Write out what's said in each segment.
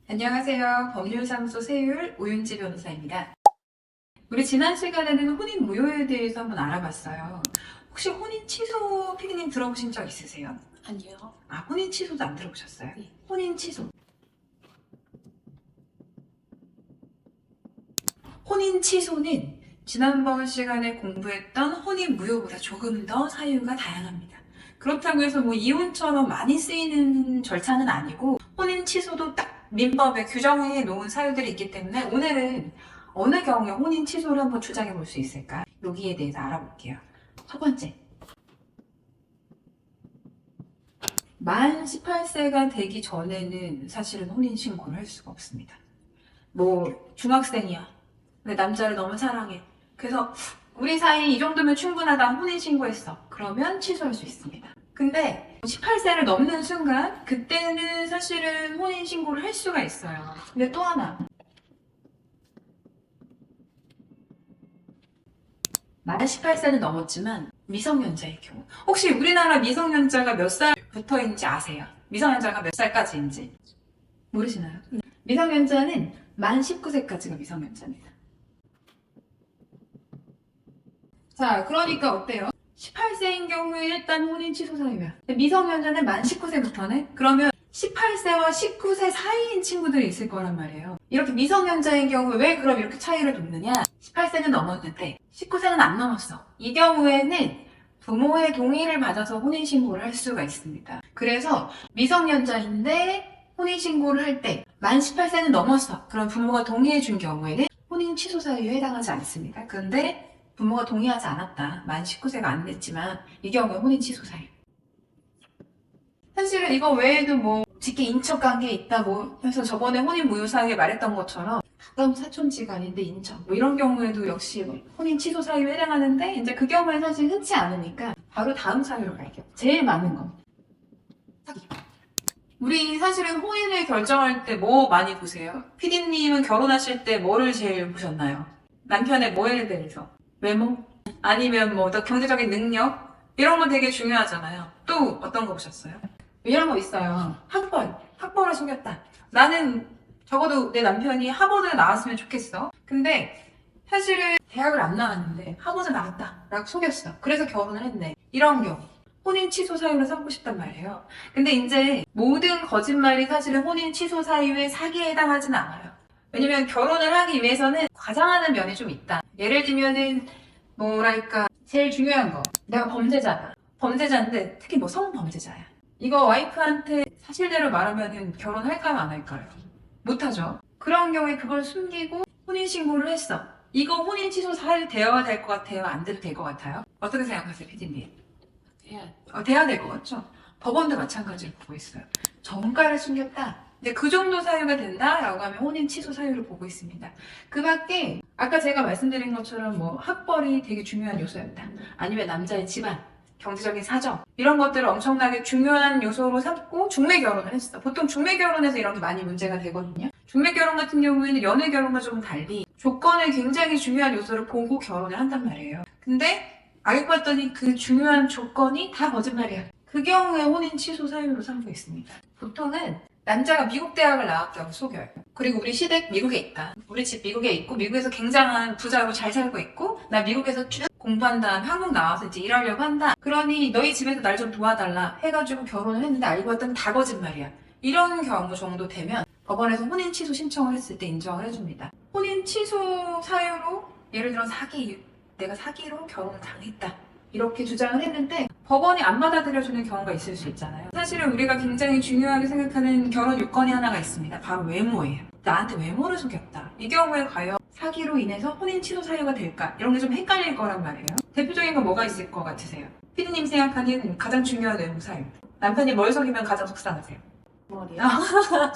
안녕하세요. 법률사무소 세율 오윤지 변호사입니다. 우리 지난 시간에는 혼인 무효에 대해서 한번 알아봤어요. 혹시 혼인 취소 피디님 들어보신 적 있으세요? 아니요. 혼인 취소도 안 들어보셨어요? 네. 혼인 취소. 혼인 취소는 지난번 시간에 공부했던 혼인 무효보다 조금 더 사유가 다양합니다. 그렇다고 해서 이혼처럼 많이 쓰이는 절차는 아니고 혼인 취소도 딱 민법에 규정해 놓은 사유들이 있기 때문에 오늘은 어느 경우에 혼인 취소를 한번 주장해 볼 수 있을까? 여기에 대해서 알아볼게요. 첫 번째. 만 18세가 되기 전에는 사실은 혼인신고를 할 수가 없습니다. 중학생이야. 근데 남자를 너무 사랑해. 그래서 우리 사이 이 정도면 충분하다. 혼인신고했어. 그러면 취소할 수 있습니다. 근데 18세를 넘는 순간 그때는 사실은 혼인신고를 할 수가 있어요. 근데 또 하나. 만 18세는 넘었지만 미성년자의 경우. 혹시 우리나라 미성년자가 몇 살부터인지 아세요? 미성년자가 몇 살까지인지 모르시나요? 미성년자는 만 19세까지가 미성년자입니다. 자, 그러니까 어때요? 18세인 경우에 일단 혼인 취소 사유야. 미성년자는 만 19세부터네? 그러면 18세와 19세 사이인 친구들이 있을 거란 말이에요. 이렇게 미성년자인 경우에 왜 그럼 이렇게 차이를 뒀느냐? 18세는 넘었는데 19세는 안 넘었어. 이 경우에는 부모의 동의를 받아서 혼인신고를 할 수가 있습니다. 그래서 미성년자인데 혼인신고를 할 때 만 18세는 넘었어. 그럼 부모가 동의해 준 경우에는 혼인 취소 사유에 해당하지 않습니다. 그런데 부모가 동의하지 않았다. 만 19세가 안 됐지만 이 경우에 혼인 취소 사유. 사실은 이거 외에도 직계 인척 관계에 있다 해서 저번에 혼인 무효 사유에 말했던 것처럼 가까운 사촌지간인데 인척 이런 경우에도 역시 혼인 취소 사유에 해당하는데 이제 그 경우에 사실 흔치 않으니까 바로 다음 사유로 갈게요. 제일 많은 건 사기. 우리 사실은 혼인을 결정할 때 뭐 많이 보세요? 피디님은 결혼하실 때 뭐를 제일 보셨나요? 남편의 뭐에 대해서? 외모? 아니면 더 경제적인 능력? 이런 거 되게 중요하잖아요. 또 어떤 거 보셨어요? 이런 거 있어요. 학벌을 숨겼다. 나는 적어도 내 남편이 하버드 나왔으면 좋겠어. 근데 사실은 대학을 안 나왔는데 하버드 나왔다 라고 속였어. 그래서 결혼을 했네. 이런 경우 혼인 취소 사유로 삼고 싶단 말이에요. 근데 이제 모든 거짓말이 사실은 혼인 취소 사유의 사기에 해당하진 않아요. 왜냐면 결혼을 하기 위해서는 과장하는 면이 좀 있다. 예를 들면은 제일 중요한 거. 내가 범죄자다. 범죄자인데 특히 성범죄자야. 이거 와이프한테 사실대로 말하면 결혼할까요 안 할까요? 못하죠. 그런 경우에 그걸 숨기고 혼인신고를 했어. 이거 혼인 취소 사유 되어야 될 것 같아요? 안 돼도 될 것 같아요? 어떻게 생각하세요, 피디님? 돼야 될 것 같죠? 법원도 마찬가지로 보고 있어요. 정가를 숨겼다. 근데 그 정도 사유가 된다라고 하면 혼인 취소 사유를 보고 있습니다. 그 밖에 아까 제가 말씀드린 것처럼 학벌이 되게 중요한 요소였다. 아니면 남자의 집안, 경제적인 사정 이런 것들을 엄청나게 중요한 요소로 삼고 중매 결혼을 했어. 보통 중매 결혼에서 이런 게 많이 문제가 되거든요. 중매 결혼 같은 경우에는 연애 결혼과 좀 달리 조건을 굉장히 중요한 요소를 보고 결혼을 한단 말이에요. 근데 알고 봤더니 그 중요한 조건이 다 거짓말이야. 그 경우에 혼인 취소 사유로 삼고 있습니다. 보통은 남자가 미국 대학을 나왔다고 속여요. 그리고 우리 시댁 미국에 있다. 우리 집 미국에 있고 미국에서 굉장한 부자로 잘 살고 있고 나 미국에서 쭉 공부한 다음에 한국 나와서 이제 일하려고 한다. 그러니 너희 집에서 날 좀 도와달라 해가지고 결혼을 했는데 알고 봤더니 다 거짓말이야. 이런 경우 정도 되면 법원에서 혼인 취소 신청을 했을 때 인정을 해줍니다. 혼인 취소 사유로 예를 들어 내가 사기로 결혼을 당했다. 이렇게 주장을 했는데 법원이 안 받아들여주는 경우가 있을 수 있잖아요. 사실은 우리가 굉장히 중요하게 생각하는 결혼 요건이 하나가 있습니다. 바로 외모예요. 나한테 외모를 속였다. 이 경우에 과연 사기로 인해서 혼인 취소 사유가 될까? 이런 게 좀 헷갈릴 거란 말이에요. 대표적인 건 뭐가 있을 것 같으세요? 피디님 생각하는 가장 중요한 외모 사유. 남편이 뭘 속이면 가장 속상하세요? 머리요?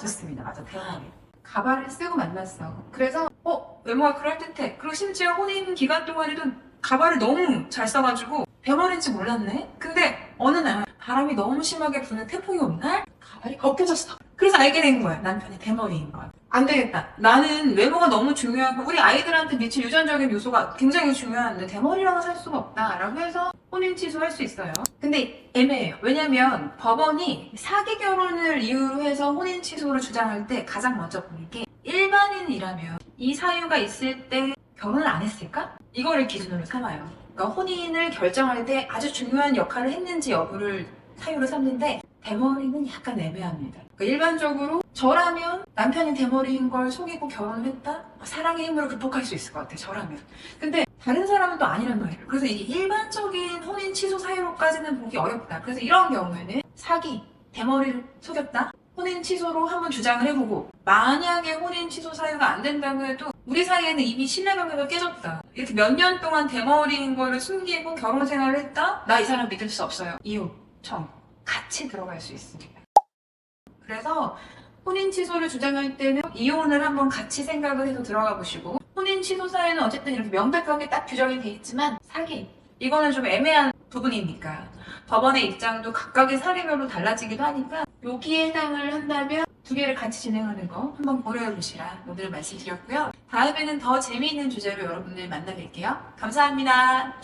좋습니다. 맞아, 대머리. 가발을 쓰고 만났어. 그래서 외모가 그럴듯해. 그리고 심지어 혼인 기간 동안에도 가발을 너무 잘 써가지고 대머리인지 몰랐네. 근데 어느 날 바람이 너무 심하게 부는 태풍이 온 날 가발이 벗겨졌어. 그래서 알게 된 거야. 남편이 대머리인 걸. 안 되겠다. 나는 외모가 너무 중요하고 우리 아이들한테 미칠 유전적인 요소가 굉장히 중요한데 대머리랑은 살 수가 없다라고 해서 혼인 취소할 수 있어요. 근데 애매해요. 왜냐면 법원이 사기 결혼을 이유로 해서 혼인 취소를 주장할 때 가장 먼저 보는 게 일반인이라면 이 사유가 있을 때 결혼을 안 했을까? 이거를 기준으로 삼아요. 그러니까 혼인을 결정할 때 아주 중요한 역할을 했는지 여부를 사유로 삼는데 대머리는 약간 애매합니다. 그러니까 일반적으로 저라면 남편이 대머리인 걸 속이고 결혼을 했다? 사랑의 힘으로 극복할 수 있을 것 같아요. 저라면. 근데 다른 사람은 또 아니란 말이에요. 그래서 이게 일반적인 혼인 취소 사유로까지는 보기 어렵다. 그래서 이런 경우에는 사기, 대머리를 속였다? 혼인 취소로 한번 주장을 해보고 만약에 혼인 취소 사유가 안 된다고 해도 우리 사이에는 이미 신뢰관계가 깨졌다. 이렇게 몇 년 동안 대머리인 거를 숨기고 결혼 생활을 했다? 나 이 사람 믿을 수 없어요. 이혼, 청 같이 들어갈 수 있습니다. 그래서 혼인 취소를 주장할 때는 이혼을 한번 같이 생각을 해서 들어가 보시고 혼인 취소 사유는 어쨌든 이렇게 명백하게 딱 규정이 돼 있지만 사기 이거는 좀 애매한 부분이니까 법원의 입장도 각각의 사례별로 달라지기도 하니까 여기에 해당을 한다면 두 개를 같이 진행하는 거 한번 고려해 보시라 오늘 말씀드렸고요. 다음에는 더 재미있는 주제로 여러분들 만나 뵐게요. 감사합니다.